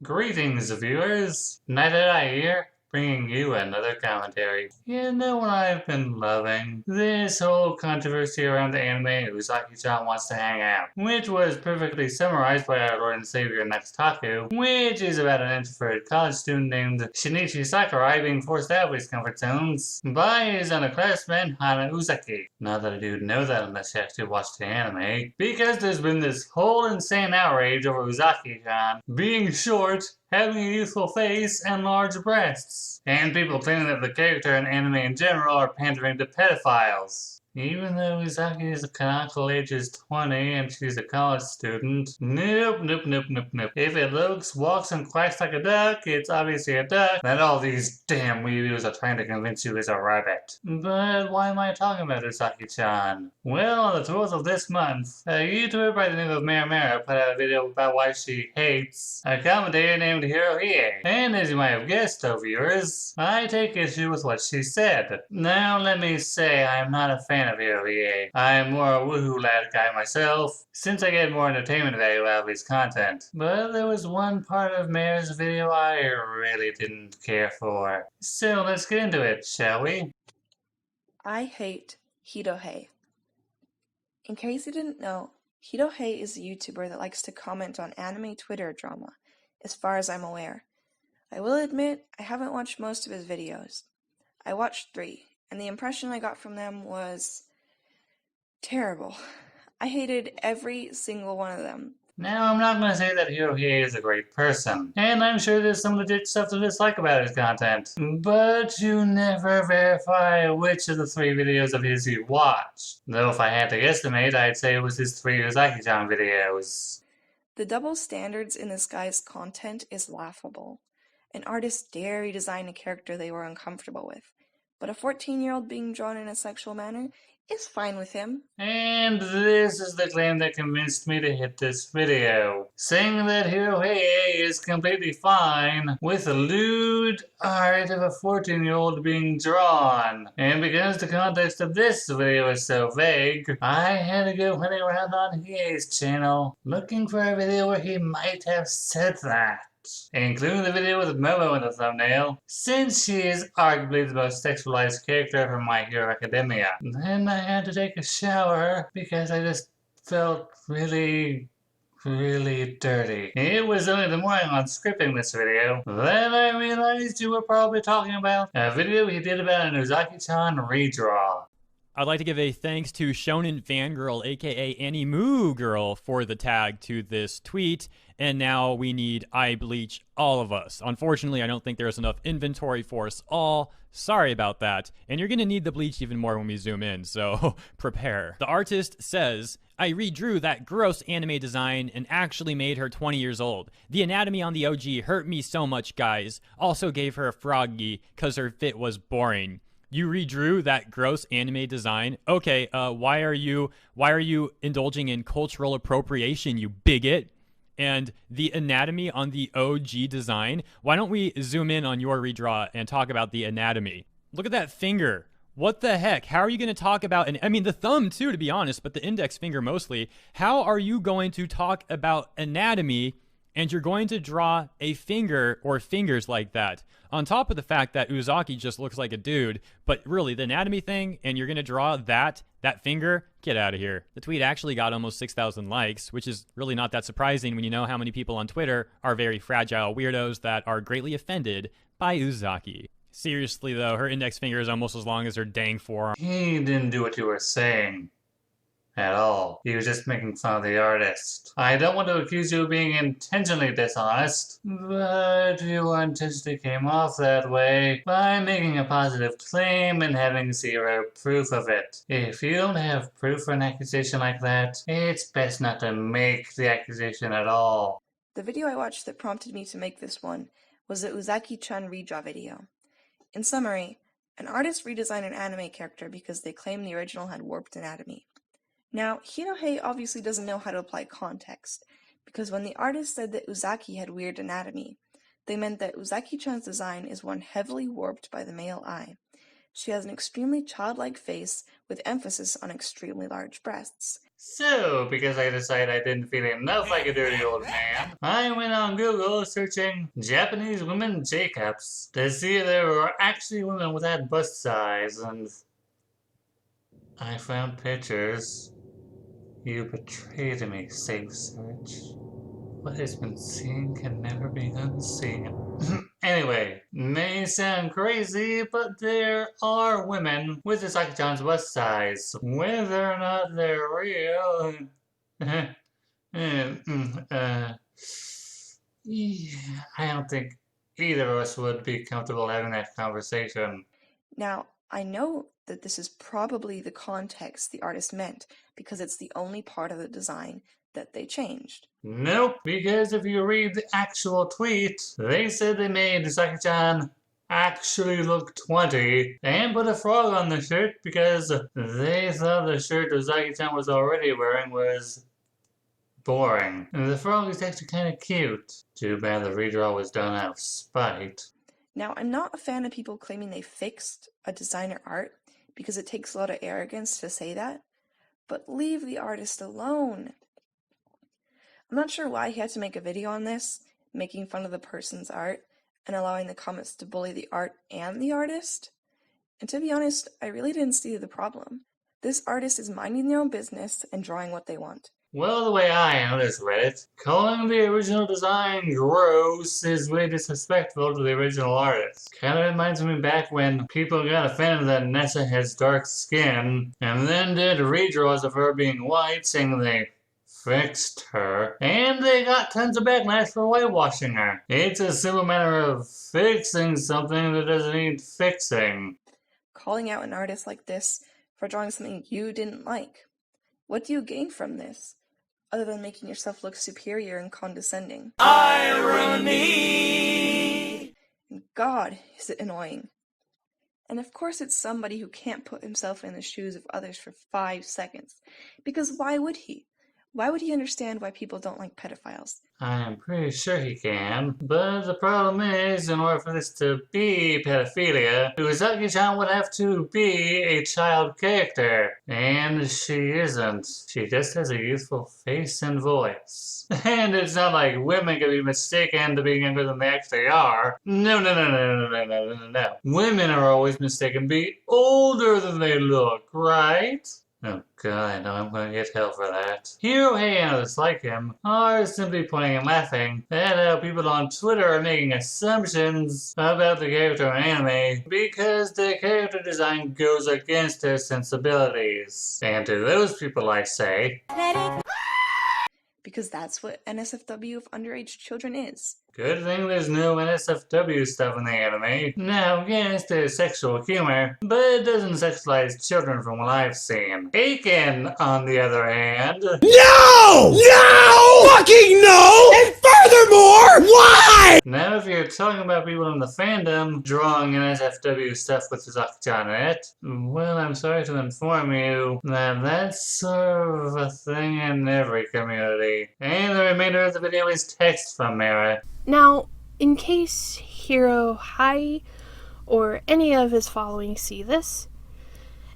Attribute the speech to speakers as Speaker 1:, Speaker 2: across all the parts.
Speaker 1: Greetings, viewers! Night here, bringing you another commentary. You know what I've been loving? This whole controversy around the anime Uzaki-chan Wants to Hang Out, which was perfectly summarized by our Lord and Savior Natsukaku, which is about an introverted college student named Shinichi Sakurai being forced out of his comfort zones by his underclassman Hana Uzaki. Not that a dude know that unless you actually watch the anime, because there's been this whole insane outrage over Uzaki-chan being short, having a youthful face, and large breasts, and people claiming that the character and anime in general are pandering to pedophiles. Even though Uzaki's canonical age is 20 and she's a college student, nope. If it looks, walks, and quacks like a duck, it's obviously a duck that all these damn weebies are trying to convince you is a rabbit. But why am I talking about Uzaki-chan? Well, on the 12th of this month, a YouTuber by the name of Mera put out a video about why she hates a commentator named Hirohige. And as you might have guessed, viewers, I take issue with what she said. Now, let me say I'm not a fan of Hirohige. I'm more a woohoo lad guy myself, since I get more entertainment value out of his content. But there was one part of Mera's video I really didn't care for. So let's get into it, shall we?
Speaker 2: I hate Hirohige. In case you didn't know, Hirohige is a YouTuber that likes to comment on anime Twitter drama, as far as I'm aware. I will admit, I haven't watched most of his videos. I watched 3, and the impression I got from them was terrible. I hated every single one of them.
Speaker 1: Now, I'm not going to say that Hirohige is a great person, and I'm sure there's some legit stuff to dislike about his content, but you never verify which of the 3 videos of his you watched. Though if I had to guesstimate, I'd say it was his 3 Uzaki-chan videos.
Speaker 2: The double standards in this guy's content is laughable. An artist dare redesign a character they were uncomfortable with, but a 14-year-old being drawn in a sexual manner is fine with him.
Speaker 1: And this is the claim that convinced me to hit this video, saying that Hirohige is completely fine with the lewd art of a 14-year-old being drawn. And because the context of this video is so vague, I had to go hunting around on Hige's channel, looking for a video where he might have said that, including the video with Momo in the thumbnail, since she is arguably the most sexualized character from My Hero Academia. Then I had to take a shower because I just felt really dirty. It was only the morning on scripting this video that I realized you were probably talking about a video he did about an Uzaki-chan redraw.
Speaker 3: I'd like to give a thanks to Shonen Fangirl, aka Annie Moo Girl, for the tag to this tweet. And now we need eye bleach, all of us. Unfortunately, I don't think there's enough inventory for us all. Sorry about that. And you're going to need the bleach even more when we zoom in, so prepare. The artist says, I redrew that gross anime design and actually made her 20 years old. The anatomy on the OG hurt me so much, guys. Also gave her a froggy because her fit was boring. You redrew that gross anime design? Okay, why are you indulging in cultural appropriation, you bigot? And the anatomy on the OG design? Why don't we zoom in on your redraw and talk about the anatomy? Look at that finger. What the heck? How are you going to talk about, I mean the thumb too, to be honest, but the index finger mostly. How are you going to talk about anatomy and you're going to draw a finger or fingers like that? On top of the fact that Uzaki just looks like a dude, but really the anatomy thing, and you're going to draw that finger, get out of here. The tweet actually got almost 6,000 likes, which is really not that surprising when you know how many people on Twitter are very fragile weirdos that are greatly offended by Uzaki. Seriously though, her index finger is almost as long as her dang forearm.
Speaker 1: He didn't do what you were saying at all. He was just making fun of the artist. I don't want to accuse you of being intentionally dishonest, but you intentionally came off that way by making a positive claim and having 0 proof of it. If you don't have proof for an accusation like that, it's best not to make the accusation at all.
Speaker 2: The video I watched that prompted me to make this one was the Uzaki-chan redraw video. In summary, an artist redesigned an anime character because they claim the original had warped anatomy. Now, Hirohige obviously doesn't know how to apply context, because when the artist said that Uzaki had weird anatomy, they meant that Uzaki-chan's design is one heavily warped by the male eye. She has an extremely childlike face with emphasis on extremely large breasts.
Speaker 1: So, because I decided I didn't feel enough like a dirty old man, I went on Google searching Japanese women J-cups to see if there were actually women with that bust size, and I found pictures. You betrayed me, Safe Search. What has been seen can never be unseen. Anyway, may sound crazy, but there are women with Usagi-chan's bust size. Whether or not they're real... yeah, I don't think either of us would be comfortable having that conversation.
Speaker 2: Now, I know that this is probably the context the artist meant, because it's the only part of the design that they changed.
Speaker 1: Nope, because if you read the actual tweet, they said they made Usagi-chan actually look 20 and put a frog on the shirt because they thought the shirt Usagi-chan was already wearing was boring. The frog is actually kind of cute. Too bad the redraw was done out of spite.
Speaker 2: Now, I'm not a fan of people claiming they fixed a designer art, because it takes a lot of arrogance to say that, but leave the artist alone. I'm not sure why he had to make a video on this, making fun of the person's art, and allowing the comments to bully the art and the artist. And to be honest, I really didn't see the problem. This artist is minding their own business and drawing what they want.
Speaker 1: Well, the way I noticed Reddit, calling the original design gross is way disrespectful to the original artist. Kinda reminds me back when people got offended that Nessa has dark skin, and then did redraws of her being white, saying they fixed her, and they got tons of backlash for whitewashing her. It's a simple matter of fixing something that doesn't need fixing.
Speaker 2: Calling out an artist like this for drawing something you didn't like. What do you gain from this, other than making yourself look superior and condescending? Irony! And God, is it annoying. And of course it's somebody who can't put himself in the shoes of others for 5 seconds. Because why would he? Why would he understand why people don't like pedophiles?
Speaker 1: I'm pretty sure he can, but the problem is, in order for this to be pedophilia, Usagi-chan would have to be a child character, and she isn't. She just has a youthful face and voice. And it's not like women can be mistaken to be younger than they actually are. No. Women are always mistaken to be older than they look, right? Oh god, I know I'm gonna get hell for that. Hirohei and others like him are simply pointing and laughing at how people on Twitter are making assumptions about the character in anime because the character design goes against their sensibilities. And to those people I say,
Speaker 2: because that's what NSFW of underage children is.
Speaker 1: Good thing there's no NSFW stuff in the anime. Now, yes, there's sexual humor, but it doesn't sexualize children from what I've seen. Aiken, on the other hand...
Speaker 4: No! No! Fucking no! And furthermore, why?
Speaker 1: Now, if you're talking about people in the fandom drawing NSFW stuff with Usagi-chan in it, well, I'm sorry to inform you that that's sort of a thing in every community. And the remainder of the video is text from Mera.
Speaker 5: Now, in case Hirohei or any of his following see this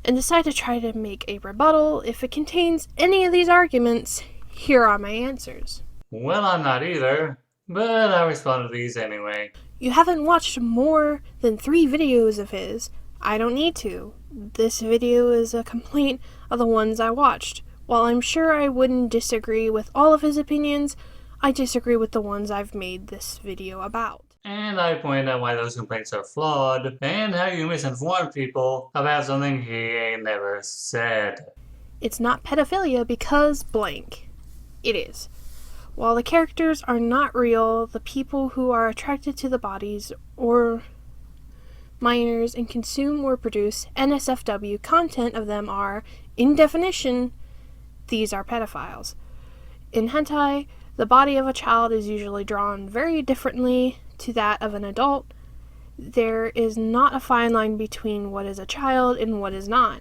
Speaker 5: and decide to try to make a rebuttal, if it contains any of these arguments, here are my answers.
Speaker 1: Well, I'm not either, but I respond to these anyway.
Speaker 5: You haven't watched more than 3 videos of his. I don't need to. This video is a complaint of the ones I watched. While I'm sure I wouldn't disagree with all of his opinions, I disagree with the ones I've made this video about.
Speaker 1: And I point out why those complaints are flawed, and how you misinform people about something he ain't never said.
Speaker 5: It's not pedophilia because blank. It is. While the characters are not real, the people who are attracted to the bodies or minors and consume or produce NSFW content of them are, in definition, these are pedophiles. In hentai, the body of a child is usually drawn very differently to that of an adult. There is not a fine line between what is a child and what is not.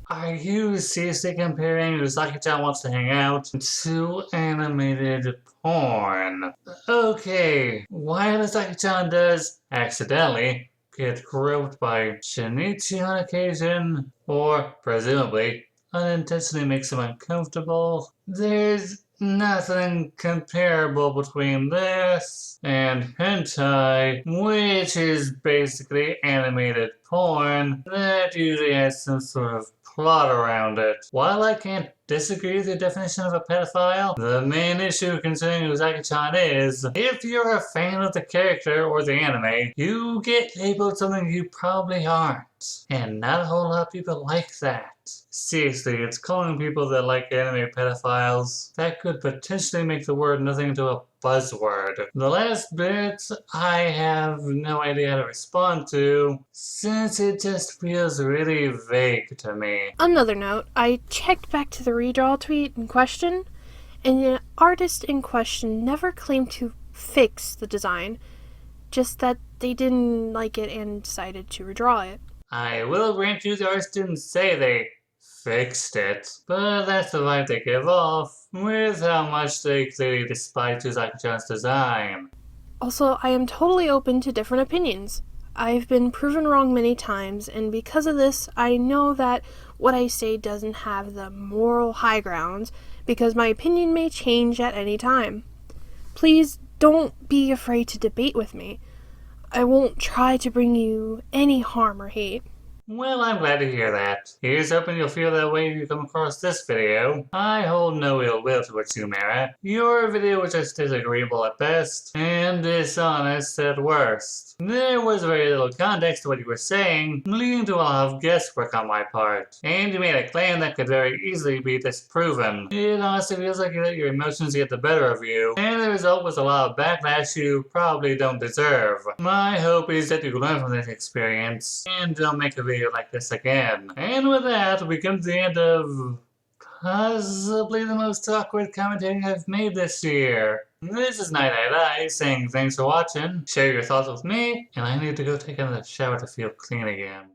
Speaker 1: Are you seriously comparing Usagi-chan Wants to Hang Out to animated porn? Okay, while Usagi-chan does accidentally get groped by Shinichi on occasion, or presumably unintentionally makes them uncomfortable. There's nothing comparable between this and hentai, which is basically animated porn that usually has some sort of plot around it. While I can't disagree with the definition of a pedophile, the main issue concerning Uzaki-chan is, if you're a fan of the character or the anime, you get labeled something you probably aren't. And not a whole lot of people like that. Seriously, it's calling people that like anime pedophiles. That could potentially make the word nothing into a buzzword. The last bit, I have no idea how to respond to, since it just feels really vague to me.
Speaker 5: Another note, I checked back to the redraw tweet in question, and the artist in question never claimed to fix the design, just that they didn't like it and decided to redraw it.
Speaker 1: I will grant you the artist didn't say they fixed it, but that's the vibe they give off, with how much they clearly despise Uzaki-chan's design.
Speaker 5: Also, I am totally open to different opinions. I've been proven wrong many times, and because of this, I know that what I say doesn't have the moral high ground, because my opinion may change at any time. Please don't be afraid to debate with me. I won't try to bring you any harm or hate.
Speaker 1: Well, I'm glad to hear that. Here's hoping you'll feel that way if you come across this video. I hold no ill will towards you, Mera. Your video was just disagreeable at best, and dishonest at worst. There was very little context to what you were saying, leading to a lot of guesswork on my part. And you made a claim that could very easily be disproven. It honestly feels like you let your emotions get the better of you, and the result was a lot of backlash you probably don't deserve. My hope is that you learn from this experience, and don't make a video like this again. And with that, we come to the end of possibly the most awkward commentary I've made this year. This is Night saying thanks for watching, share your thoughts with me, and I need to go take another shower to feel clean again.